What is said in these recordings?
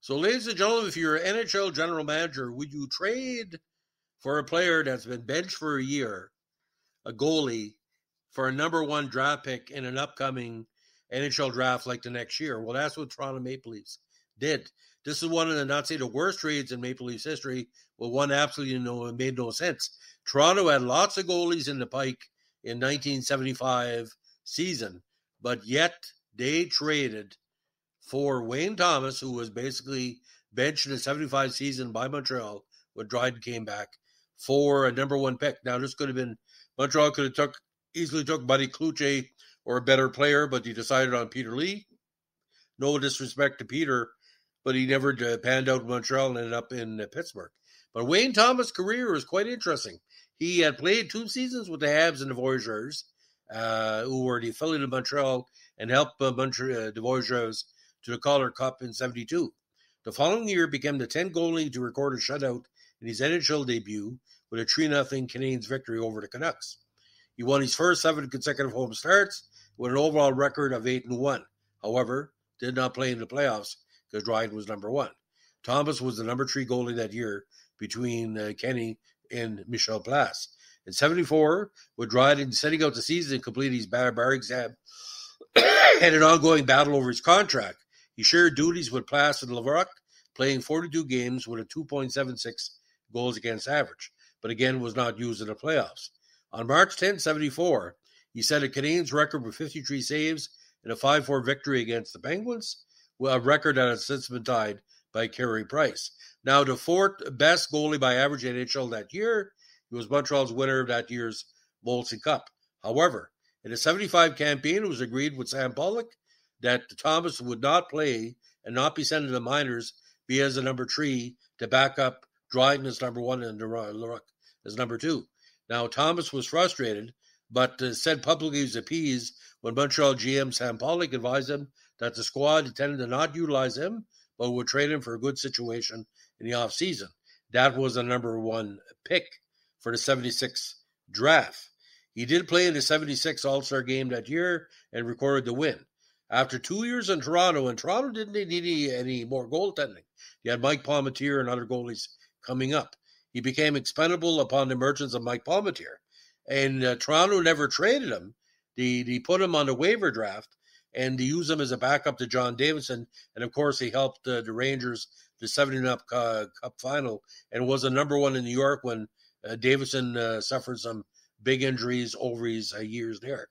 So, ladies and gentlemen, if you're an NHL general manager, would you trade for a player that's been benched for a year, a goalie, for a number one draft pick in an upcoming NHL draft like the next year? Well, that's what Toronto Maple Leafs did. This is one of the, not say the worst trades in Maple Leafs history, but one absolutely made no sense. Toronto had lots of goalies in the pike in 1975 season, but yet they traded for Wayne Thomas, who was basically benched in the 75 season by Montreal when Dryden came back, for a number one pick. Now, this could have been, Montreal could have easily took Buddy Cloutier or a better player, but he decided on Peter Lee. No disrespect to Peter, but he never panned out in Montreal and ended up in Pittsburgh. But Wayne Thomas' career was quite interesting. He had played 2 seasons with the Habs and the Voyageurs, who were the affiliate of Montreal, and helped the Voyageurs to the Calder Cup in 72. The following year became the 10th goalie to record a shutout in his NHL debut with a 3-0 Canadiens victory over the Canucks. He won his first 7 consecutive home starts with an overall record of 8-1. However, did not play in the playoffs because Dryden was number 1. Thomas was the number 3 goalie that year between Kenny and Michel Place. In 74, with Dryden setting out the season and completing his bar exam and an ongoing battle over his contract, he shared duties with Place and Larocque, playing 42 games with a 2.76 goals against average, but again was not used in the playoffs. On March 10, 74, he set a Canadiens record with 53 saves and a 5-4 victory against the Penguins, a record that has since been tied by Carey Price. Now, the 4th best goalie by average in NHL that year, he was Montreal's winner of that year's Molson Cup. However, in the 75 campaign, it was agreed with Sam Polock that Thomas would not play and not be sent to the minors, be as a number 3 to back up Dryden as number 1 and Larocque as number 2. Now, Thomas was frustrated, but said publicly he was appeased when Montreal GM Sam Polock advised him that the squad intended to not utilize him, but would trade him for a good situation in the offseason. That was a number 1 pick for the 76 draft. He did play in the 76 All-Star game that year and recorded the win. After 2 years in Toronto, and Toronto didn't need any more goaltending. You had Mike Palmateer and other goalies coming up. He became expendable upon the emergence of Mike Palmateer. And Toronto never traded him. They put him on the waiver draft, and they used him as a backup to John Davidson. And, of course, he helped the Rangers to 7-up Cup final and was a number 1 in New York when Davidson suffered some big injuries over his years there.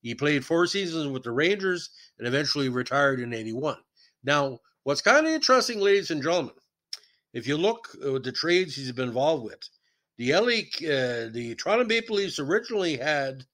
He played 4 seasons with the Rangers and eventually retired in 81. Now, what's kind of interesting, ladies and gentlemen, if you look at the trades he's been involved with, the Toronto Maple Leafs originally had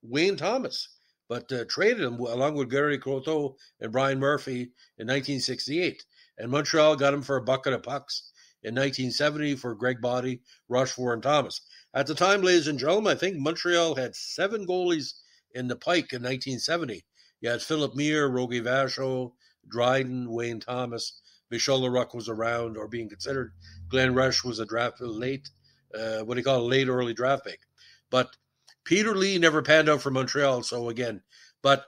Wayne Thomas, but traded him along with Gary Croteau and Brian Murphy in 1968. And Montreal got him for a bucket of pucks in 1970 for Greg Boddy, Rushmore, and Thomas. At the time, ladies and gentlemen, I think Montreal had 7 goalies in the pike in 1970. You had Philip Muir, Rogie Vachon, Dryden, Wayne Thomas. Michel Larocque was around or being considered. Glenn Rush was a draft late, early draft pick. But Peter Lee never panned out for Montreal, so again. But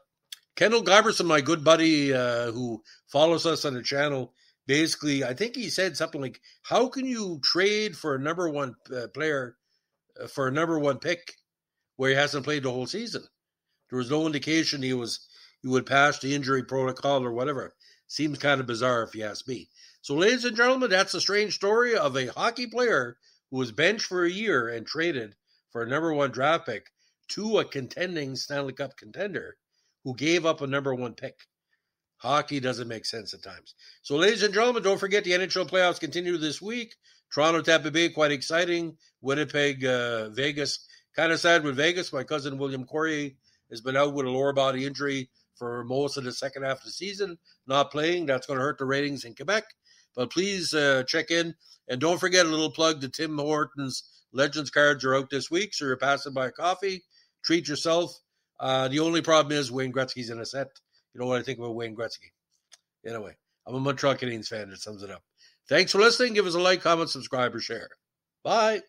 Kendall Giberson, my good buddy who follows us on the channel, basically, I think he said something like, how can you trade for a number 1 player for a number 1 pick where he hasn't played the whole season? There was no indication he would pass the injury protocol or whatever. Seems kind of bizarre if you ask me. So, ladies and gentlemen, that's a strange story of a hockey player who was benched for a year and traded for a number 1 draft pick to a contending Stanley Cup contender who gave up a number 1 pick. Hockey doesn't make sense at times. So, ladies and gentlemen, don't forget the NHL playoffs continue this week. Toronto, Tampa Bay, quite exciting. Winnipeg, Vegas. Kind of sad with Vegas. My cousin William Corrier has been out with a lower body injury for most of the second half of the season, not playing. That's going to hurt the ratings in Quebec. But please check in. And don't forget a little plug to Tim Hortons Legends cards are out this week, so you're passing by a coffee. Treat yourself. The only problem is Wayne Gretzky's in a set. You know what I think about Wayne Gretzky. Anyway, I'm a Montreal Canadiens fan. That sums it up. Thanks for listening. Give us a like, comment, subscribe, or share. Bye.